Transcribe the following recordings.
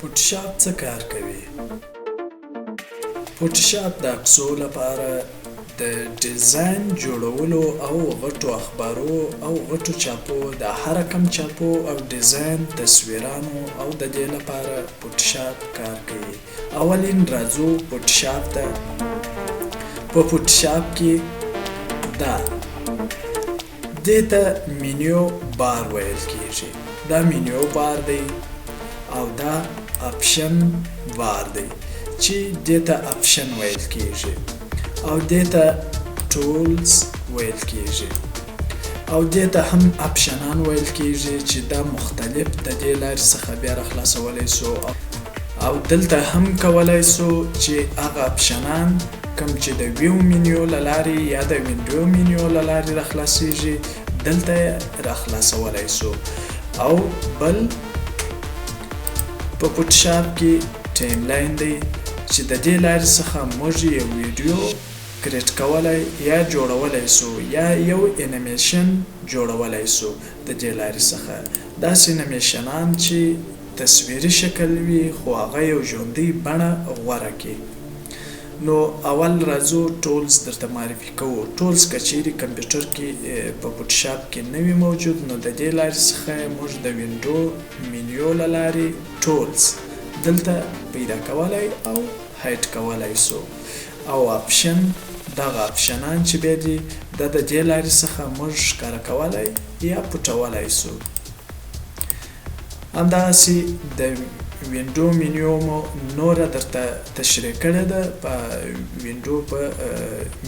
فوټوشاپ څه کار کوي؟ فوټوشاپ د عکسو لپاره د ډیزاین جوړولو او غټو اخبارو او غټو چاپو د هر رقم چاپو او ډیزاین تصویرانو او د دې لپاره فوټوشاپ کار کوي. اولین راځو فوټوشاپ ته. په فوټوشاپ کې دې ته مینیو بار ویل کیږي. دا مینیو بار دی او دا اپشن بار دی چې دې ته اپشن ویل کیږي او دې ته ټولز ویل کیږي او دې ته هم اپشنان ویل کیږي چې دا مختلف د دې لارې څخه بیا راخلاصولی سو او دلته هم کولی سو چې هغه اپشنان کوم چې د ویو مینیو له لارې یا د وینډو مینیو له لارې راخلاصیږي دلته یې راخلاصولی سو. او بل په فوټوشاپ کې ټایم لاین دی چې د دې لارې څخه موږ یو ویډیو کریټ کولی یا جوړولی سو یا یو انیمیشن جوړولی سو د دې لارې څخه. داسې انیمیشنان چې تصویري شکل وي خو هغه یو ژوندۍ بڼه غوره کړي. نو اول راځو ټولز درته معرفي کوو. ټولز که چیرې کمپیوټر کې په فوټوشاپ کې نه وي موجود نو د دې لارې څخه موږ د وینډو مینیو له لارې ټولز دلته پیدا کولی او هایډ کولی سو او اپشن دغه اپشنان چې بیا دي دا د دې لارې څخه موږ ښکاره کولی یا پټولی سو. همدغسې د وینډو مینیو مو نوره درته تشریح کړې ده په وینډو په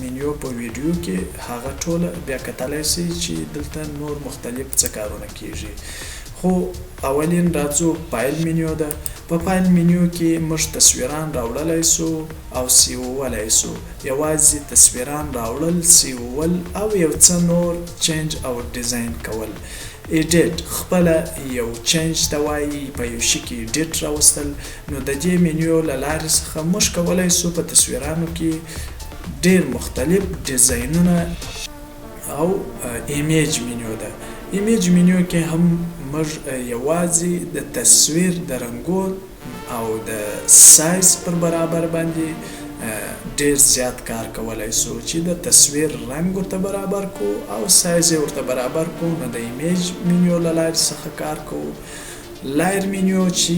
مینیو په ویډیو کې هغه ټوله بیا کتلی سئ چې دلته نور مختلف څه کارونه کیږي. خو اولین راځو فایل مینیو ده. په فایل مینیو کې موږ تصویران راوړلی سو او سیوولی سو. یوازې تصویران راوړل، سیوول او یو څه نور چینج او ډیزاین کول. ایډیټ خپله یو چینج ته وایي، په یو شي کې ایډیټ راوستل. نو د دې مینیو له لارې څخه موږ کولی سو په تصویرانو کې ډیر مختلف ډیزاینونه او ایمیج مینیو ده. ایمیج مینیو کې هم موږ یوازې د تصویر د رنګو او د سایز پر برابر باندې ډیر زیات کار کولی سو چې د تصویر رنګ ورته برابر کو او سایز یې ورته برابر کو. نو د ایمیج مینیو له لارې څخه کار کوو. لایر مینیو چې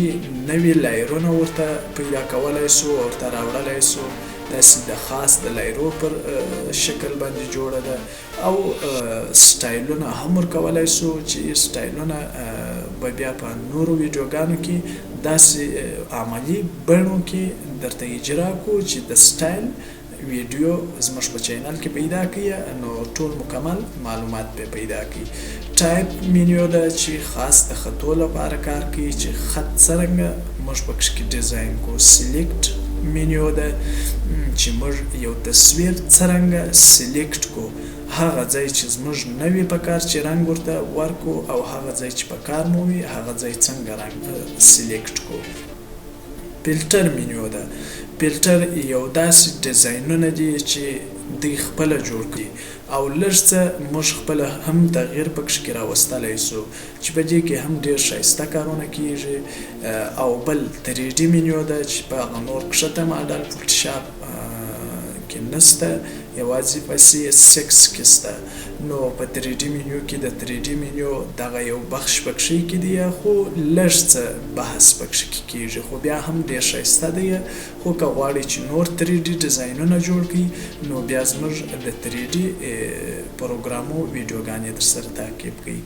نوي لایرونه ورته پیدا کولی سو او ورته راوړلی سو. داسې د خاص د لایرو پر شکل باندې جوړه ده او سټایلونه هم ورکولی سو چې سټایلونه به بیا په نورو ویډیوګانو کې داسې عملي بڼو کې درته اجرا کو چې د سټایل ویډیو زموږ په چینل کې پیدا کړئ نو ټول مکمل معلومات به پیدا کړئ. ټایپ مینیو ده چې خاص د خطو لپاره کار کوي چې خط څرنګه موږ پکښ کې ډیزاین کو. سلیکټ مینیو ده چې موږ یو تصویر څرنګه سلیکټ کو. هغه ځای چې زموږ نه وي په کار چې رنګ ورته ورکو او هغه ځای چې په کار مو وي هغه ځای څنګه رنګ سلیکټ کو. فلټر مینیو ده. فلټر یو داسې ډیزاینونه دي چې دوی خپله جوړ کړي او لږ څه موږ خپله هم تغییر پکښ کې راوستلی سو چې په دې کې هم ډېر ښایسته کارونه کیږي. او بل 3D مینیو ده چې په هغه نور کښته ماډل فوټوشاپ کې نسته، یوازې په CS6 کې سته. نو په 3D مینیو کې د 3D مینیو دغه یو بخش پکښې کې دی خو لږ څه بحث پکښې کې کیږي خو بیا هم ډېر ښایسته دی. خو که غواړئ چې نور 3D ډیزاینونه جوړ کړئ نو بیا زموږ د 3D پروګرامو ویډیوګانې درسره تعقیب کړئ.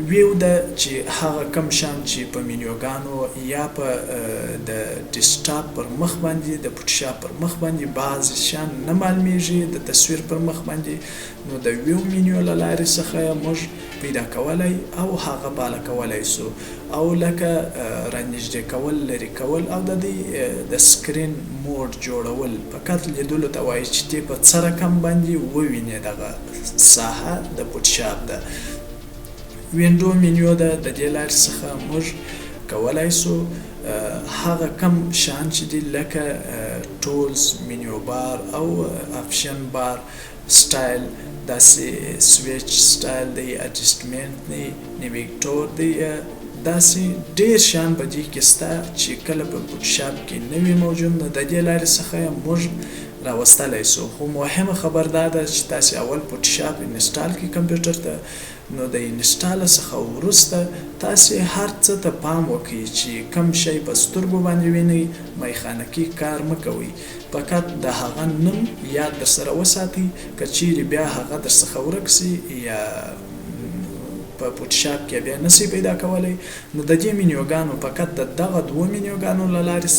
ویو ده چې هغه کم شیان چې په مینیوګانو یا په د ډیسکټاپ پر مخ باندې د فوټوشاپ پر مخ باندې بعضې شیان نه معلومیږي د تصویر پر مخ باندې نو د ویو مینیو له لارې څخه موږ پیدا کولی او هغه باله کولی سو او لکه رانږدې کول، لرې کول او د دې د سکرین موډ جوړول فقط لیدلو ته وایي چې تی په څه رقم باندې ووینې دغه ساحه د فوټوشاپ ده. وینډو مینیو ده. د دې لارې څخه موږ کولی سو هغه کم شیان چې دي لکه ټولز، مینیو بار او اپشن بار، سټایل داسې سویچ سټایل دی، اډجسټمنټ دی، نیویګیټور دی، داسې ډیر شیان په دې کې سته چې کله په فوټوشاپ کې نه وي موجود، نو د دې لارې څخه موږ راوستلی سو. خو مهمه خبر دا ده چې تاسې اول فوټوشاپ انسټال کړئ کمپیوټر ته، نو د انسټال څخه وروسته تاسې هر څه ته پام وکړئ چې کم شی په سترګو باندې وینئ، میخانیکي کار مه کوئ، فقط د هغه نوم یاد درسره وساتئ. که چیرې بیا هغه درڅخه ورک سي یا په فوټوشاپ کې بیا نسئ پیدا کولی، نو د دې منیوګانو فقط د دغه دوه منیوګانو له لارې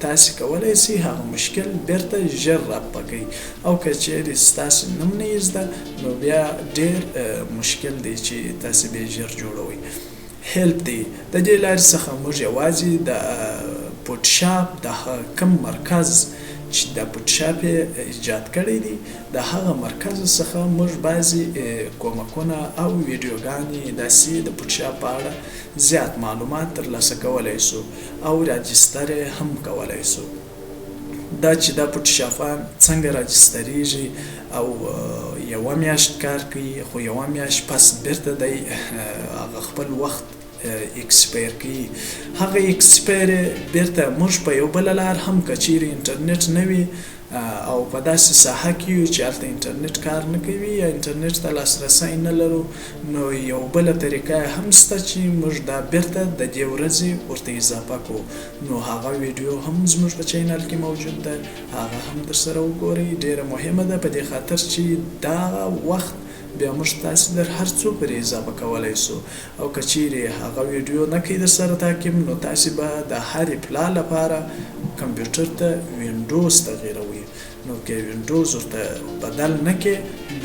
تاسې کولی سئ هغه مشکل بیرته ژر رفع کړئ. او که چیرې ستاسې نوم نه یې زده، نو بیا ډېر مشکل دی چې تاسې بیا ژر جوړوئ. هیلپ دی، د دې لارې څخه موږ یوازې د فوټوشاپ د کم مرکز چې د فوټوشاپ ایجاد کړی دی د هغه مرکز څخه موږ بعضې کومکونه او ویډیوګانې داسې د فوټوشاپ په اړه زیات معلومات ترلاسه کولی سو او راجستر یې هم کولی سو. دا چې دا فوټوشاپان څنګه راجستریږي او یوه میاشت کار کوي، خو یوه میاشت پس بیرته دی هغه خپل وخت اکسپایر کوي. هغه اکسپایر بیرته موږ په یو بله لار هم که چیرې انټرنیټ نه وي او په داسې ساحه کې یو چې هلته انټرنیټ کار نه کوي یا انټرنیټ ته لاسرسی نه لرو، نو یو بله طریقه هم شته چې موږ دا بیرته د دې ورځې ورته اضافه کړو. نو هغه ویډیو هم زموږ په چینل کې موجود ده، هغه هم درسره وګورئ. ډیره مهمه ده په دې خاطر چې دا وخت بیا موږ تاسې در هر څو پرې اضافه کولی سو. او که چیرې هغه ویډیو نه کوي درسره تعقیب، نو تاسې به د هرې پلا لپاره کمپیوټر ته وینډوز تغیروئ. نو که وینډوز ورته بدل نه کې،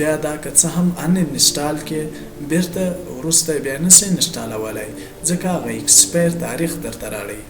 بیا دا که څه هم ان انسټال کې، بیرته وروسته بیا نسئ انسټالولی، ځکه هغه اکسپایر تاریخ درته راړي.